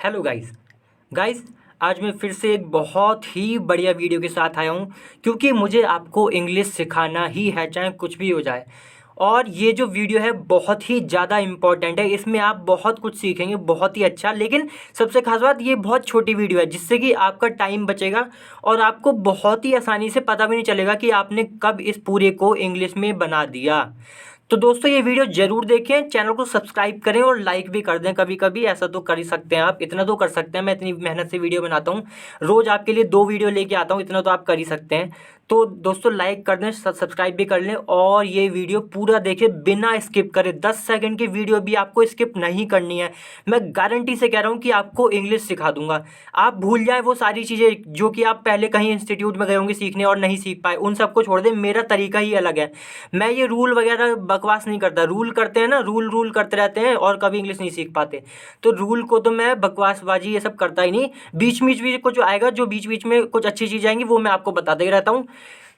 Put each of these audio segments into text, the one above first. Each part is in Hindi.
हेलो गाइस आज मैं फिर से एक बहुत ही बढ़िया वीडियो के साथ आया हूँ क्योंकि मुझे आपको इंग्लिश सिखाना ही है, चाहे कुछ भी हो जाए। और ये जो वीडियो है बहुत ही ज़्यादा इम्पॉर्टेंट है, इसमें आप बहुत कुछ सीखेंगे, बहुत ही अच्छा। लेकिन सबसे खास बात, ये बहुत छोटी वीडियो है जिससे कि आपका टाइम बचेगा और आपको बहुत ही आसानी से पता भी नहीं चलेगा कि आपने कब इस पूरे को इंग्लिश में बना दिया। तो दोस्तों ये वीडियो जरूर देखें, चैनल को सब्सक्राइब करें और लाइक भी कर दें। कभी कभी ऐसा तो कर ही सकते हैं आप, इतना तो कर सकते हैं। मैं इतनी मेहनत से वीडियो बनाता हूँ, रोज़ आपके लिए 2 वीडियो लेके आता हूँ, इतना तो आप कर ही सकते हैं। तो दोस्तों लाइक कर दें, सब्सक्राइब भी कर लें और ये वीडियो पूरा देखें बिना स्किप करे। 10 सेकंड की वीडियो भी आपको स्किप नहीं करनी है। मैं गारंटी से कह रहा हूँ कि आपको इंग्लिश सिखा दूंगा। आप भूल जाए वो सारी चीज़ें जो कि आप पहले कहीं इंस्टीट्यूट में गए होंगे सीखने और नहीं सीख पाए, उन सबको छोड़ दें। मेरा तरीका ही अलग है। मैं ये रूल वगैरह बकवास नहीं करता। रूल करते हैं ना, रूल रूल करते रहते हैं और कभी इंग्लिश नहीं सीख पाते। तो रूल को तो मैं बकवासबाजी ये सब करता ही नहीं। बीच बीच में कुछ आएगा, जो बीच बीच में कुछ अच्छी चीज़ आएंगी वो मैं आपको बताते ही रहता हूँ।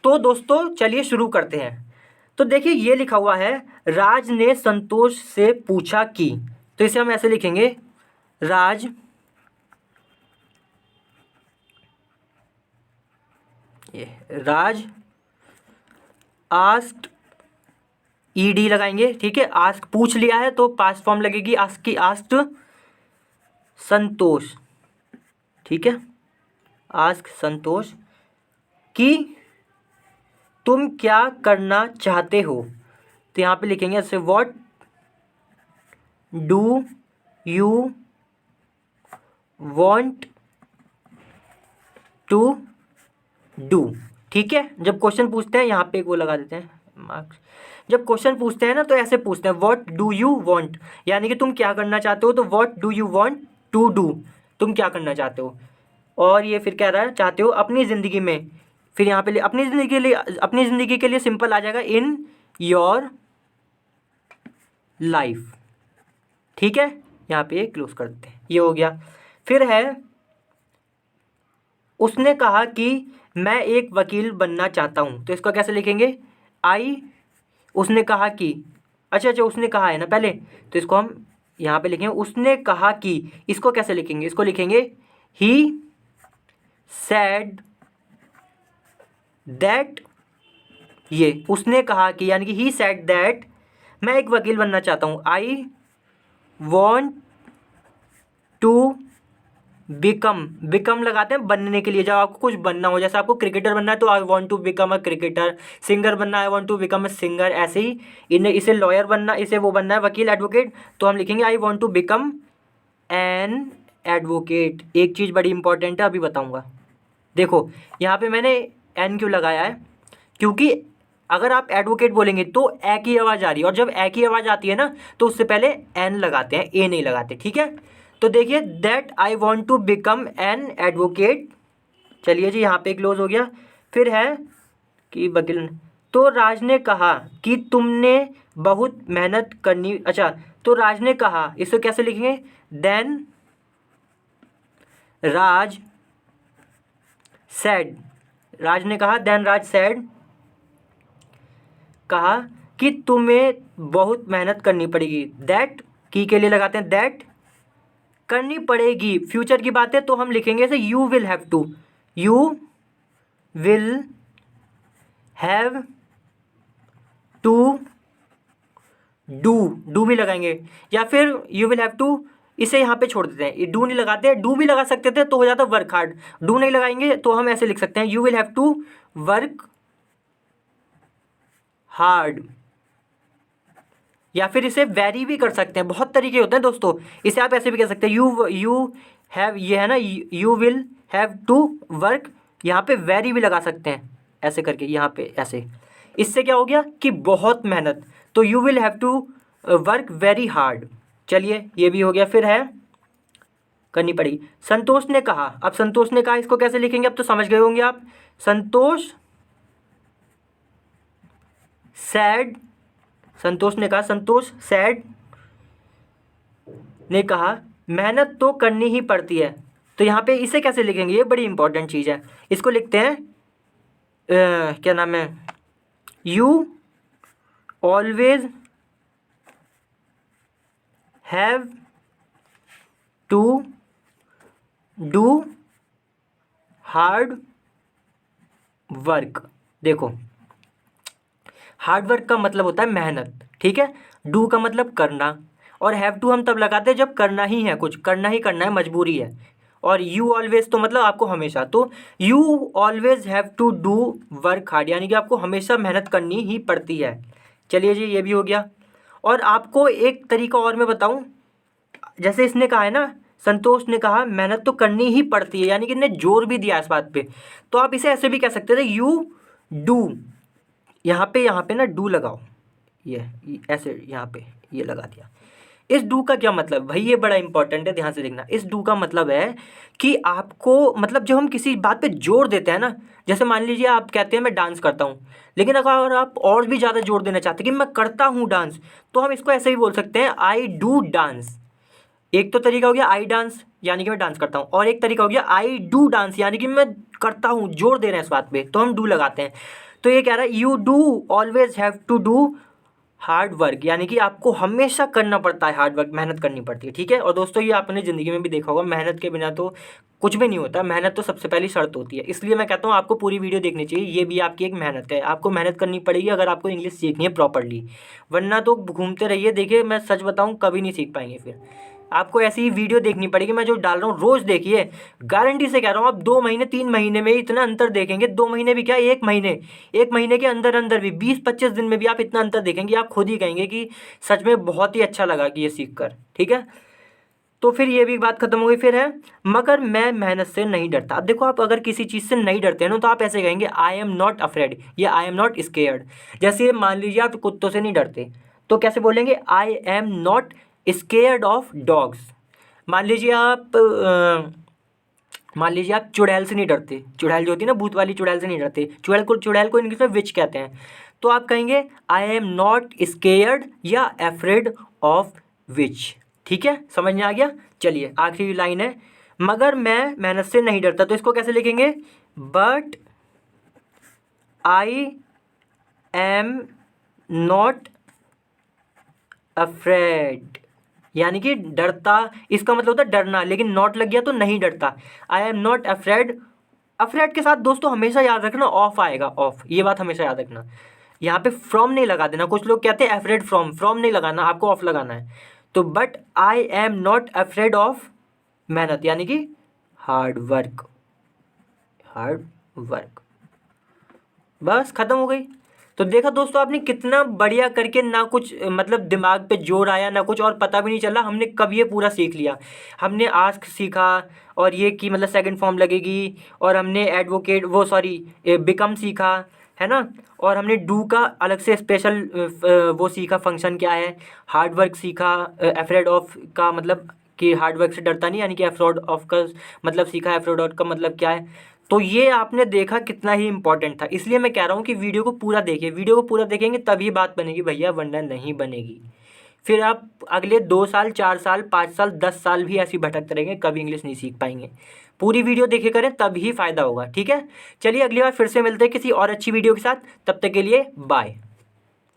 तो दोस्तों चलिए शुरू करते हैं। तो देखिए ये लिखा हुआ है, राज ने संतोष से पूछा कि। तो इसे हम ऐसे लिखेंगे, राज ये राज आस्क्ड, ईडी लगाएंगे, ठीक है। आस्क पूछ लिया है तो पास्ट फॉर्म लगेगी आस्क की, आस्क्ड संतोष, ठीक है। आस्क संतोष कि तुम क्या करना चाहते हो। तो यहाँ पे लिखेंगे ऐसे, what do you want to do, ठीक है। जब क्वेश्चन पूछते हैं यहाँ पे एक वो लगा देते हैं मार्क्स। जब क्वेश्चन पूछते हैं ना तो ऐसे पूछते हैं, व्हाट डू यू वांट, यानी कि तुम क्या करना चाहते हो। तो what do you want to do, तुम क्या करना चाहते हो। और ये फिर कह रहा है चाहते हो अपनी ज़िंदगी में। फिर यहाँ पे अपनी ज़िंदगी के लिए, अपनी ज़िंदगी के लिए सिंपल आ जाएगा, इन योर लाइफ, ठीक है। यहाँ पे क्लोज कर देते हैं, ये हो गया। फिर है, उसने कहा कि मैं एक वकील बनना चाहता हूँ। तो इसको कैसे लिखेंगे, आई, उसने कहा कि, अच्छा उसने कहा है ना पहले, तो इसको हम यहाँ पे लिखेंगे उसने कहा कि। इसको कैसे लिखेंगे, इसको लिखेंगे ही सैड दैट। ये उसने कहा कि यानी कि ही सैड दैट मैं एक वकील बनना चाहता हूँ। I want to become, become लगाते हैं बनने के लिए, जब आपको कुछ बनना हो। जैसे आपको क्रिकेटर बनना है तो I want to become a cricketer, singer बनना है I want to become a singer. ऐसे ही इन्हें, इसे लॉयर बनना, इसे वो बनना है वकील, एडवोकेट, तो हम लिखेंगे I want to become an advocate. एक चीज़ बड़ी इंपॉर्टेंट है, अभी बताऊंगा। देखो यहाँ पे मैंने एन क्यों लगाया है, क्योंकि अगर आप एडवोकेट बोलेंगे तो ए की आवाज़ आ रही है, और जब ए की आवाज़ आती है ना तो उससे पहले एन लगाते हैं, ए नहीं लगाते, ठीक है। तो देखिए, that I want to become an advocate. चलिए जी, यहाँ पे क्लोज हो गया। फिर है कि वकील, तो राज ने कहा कि तुमने बहुत मेहनत करनी, अच्छा तो राज ने कहा, इसको कैसे लिखेंगे, देन राज सैड, राज ने कहा, देन राज सैड, कहा कि तुम्हें बहुत मेहनत करनी पड़ेगी। दैट की के लिए लगाते हैं, दैट करनी पड़ेगी, फ्यूचर की बात है तो हम लिखेंगे ऐसे, you will have to, you will have to do, do भी लगाएंगे, या फिर यू विल हैव टू, इसे यहाँ पे छोड़ देते हैं, डू नहीं लगाते हैं। डू भी लगा सकते थे तो हो जाता वर्क हार्ड, डू नहीं लगाएंगे तो हम ऐसे लिख सकते हैं, you will have to work hard. या फिर इसे वेरी भी कर सकते हैं, बहुत तरीके होते हैं दोस्तों। इसे आप ऐसे भी कह सकते हैं, यू हैव, ये है ना, you will have to work, यहाँ पे वेरी भी लगा सकते हैं ऐसे करके, यहाँ पे ऐसे। इससे क्या हो गया कि बहुत मेहनत, तो you will have to work very hard. चलिए ये भी हो गया। फिर है, करनी पड़ेगी। संतोष ने कहा, अब संतोष ने कहा इसको कैसे लिखेंगे, अब तो समझ गए होंगे आप। संतोष सैड, संतोष ने कहा, संतोष सैड ने कहा मेहनत तो करनी ही पड़ती है। तो यहाँ पे इसे कैसे लिखेंगे, ये बड़ी इंपॉर्टेंट चीज़ है। इसको लिखते हैं क्या नाम है, you always have to do hard work. देखो, हार्ड वर्क का मतलब होता है मेहनत, ठीक है। डू का मतलब करना, और हैव टू हम तब लगाते हैं जब करना ही है, कुछ करना ही करना है, मजबूरी है। और यू ऑलवेज तो मतलब आपको हमेशा, तो you always have to do work hard, यानी कि आपको हमेशा मेहनत करनी ही पड़ती है। चलिए जी, ये भी हो गया। और आपको एक तरीका और मैं बताऊं, जैसे इसने कहा है ना, संतोष ने कहा मेहनत तो करनी ही पड़ती है, यानी कि इन्हें जोर भी दिया इस बात पे। तो आप इसे ऐसे भी कह सकते थे, यू डू, यहाँ पे ना डू लगाओ, ये ऐसे यहाँ पे ये लगा दिया। इस डू का क्या मतलब भाई, ये बड़ा इंपॉर्टेंट है, ध्यान से देखना। इस डू का मतलब है कि आपको, मतलब जब हम किसी बात पे जोर देते हैं ना, जैसे मान लीजिए आप कहते हैं मैं डांस करता हूँ, लेकिन अगर आप और भी ज़्यादा जोर देना चाहते हैं कि मैं करता हूँ डांस, तो हम इसको ऐसे भी बोल सकते हैं, आई डू डांस। एक तो तरीका हो गया आई डांस, यानी कि मैं डांस करता हूँ, और एक तरीका हो गया आई डू डांस, यानी कि मैं करता हूँ, जोर दे रहे हैं इस बात पे, तो हम डू लगाते हैं। तो ये कह रहा है you do always have to do hard work, यानी कि आपको हमेशा करना पड़ता है हार्ड वर्क, मेहनत करनी पड़ती है, ठीक है। और दोस्तों, ये आपने ज़िंदगी में भी देखा होगा, मेहनत के बिना तो कुछ भी नहीं होता, मेहनत तो सबसे पहली शर्त होती है। इसलिए मैं कहता हूँ आपको पूरी वीडियो देखनी चाहिए, ये भी आपकी एक मेहनत है, आपको मेहनत करनी पड़ेगी अगर आपको इंग्लिश सीखनी है प्रॉपरली, वरना तो घूमते रहिए। देखिए, मैं सच बताऊँ, कभी नहीं सीख पाएंगे फिर। आपको ऐसी ही वीडियो देखनी पड़ेगी, मैं जो डाल रहा हूँ रोज़ देखिए, गारंटी से कह रहा हूँ। आप 2 महीने 3 महीने में इतना अंतर देखेंगे, 2 महीने भी क्या, 1 महीने, 1 महीने के अंदर अंदर भी 20-25 दिन में भी आप इतना अंतर देखेंगे, आप खुद ही कहेंगे कि सच में बहुत ही अच्छा लगा कि ये सीख कर, ठीक है। तो फिर ये भी बात खत्म हो गई। फिर है, मगर मैं मेहनत से नहीं डरता। अब देखो, आप अगर किसी चीज़ से नहीं डरते हैं ना, तो आप ऐसे कहेंगे आई एम नॉट अफ्रेड या आई एम नॉट स्केयर्ड। जैसे मान लीजिए आप कुत्तों से नहीं डरते, तो कैसे बोलेंगे, I am not scared of dogs. मान लीजिए आप चुड़ैल से नहीं डरते, चुड़ैल जो होती है ना, भूत वाली चुड़ैल से नहीं डरते, चुड़ैल को इंग्लिश में विच कहते हैं। तो आप कहेंगे आई एम नॉट स्केयर्ड या अफ्रेड ऑफ विच, ठीक है, समझ में आ गया। चलिए, आखिरी लाइन है, मगर मैं मेहनत से नहीं डरता, तो इसको कैसे लिखेंगे, but I am not afraid, यानी कि डरता, इसका मतलब होता है डरना, लेकिन नॉट लग गया तो नहीं डरता। I am not afraid. Afraid के साथ दोस्तों हमेशा याद रखना ऑफ आएगा, ऑफ, ये बात हमेशा याद रखना। यहाँ पे फ्रॉम नहीं लगा देना, कुछ लोग कहते हैं अफ्रेड फ्रॉम, फ्रॉम नहीं लगाना, आपको ऑफ लगाना है। तो but I am not afraid of मेहनत, यानी कि हार्ड वर्क, हार्ड वर्क, बस खत्म हो गई। तो देखा दोस्तों, आपने कितना बढ़िया करके, ना कुछ मतलब दिमाग पे जोर आया ना कुछ, और पता भी नहीं चला हमने कब ये पूरा सीख लिया। हमने आस्क सीखा, और ये कि मतलब सेकंड फॉर्म लगेगी, और हमने एडवोकेट, वो सॉरी बिकम सीखा, है ना। और हमने डू का अलग से स्पेशल वो सीखा, फंक्शन क्या है। हार्ड वर्क सीखा, अफ्रेड ऑफ का मतलब कि हार्ड वर्क से डरता नहीं, यानी कि अफ्रेड ऑफ का मतलब सीखा, अफ्रेड ऑफ का मतलब क्या है। तो ये आपने देखा कितना ही इंपॉर्टेंट था, इसलिए मैं कह रहा हूँ कि वीडियो को पूरा देखिए, वीडियो को पूरा देखेंगे तभी बात बनेगी भैया, वरना नहीं बनेगी। फिर आप अगले 2 साल 4 साल 5 साल 10 साल भी ऐसे ही भटकते रहेंगे, कभी इंग्लिश नहीं सीख पाएंगे। पूरी वीडियो देखे करें तभी फ़ायदा होगा, ठीक है। चलिए, अगली बार फिर से मिलते हैं किसी और अच्छी वीडियो के साथ, तब तक के लिए बाय।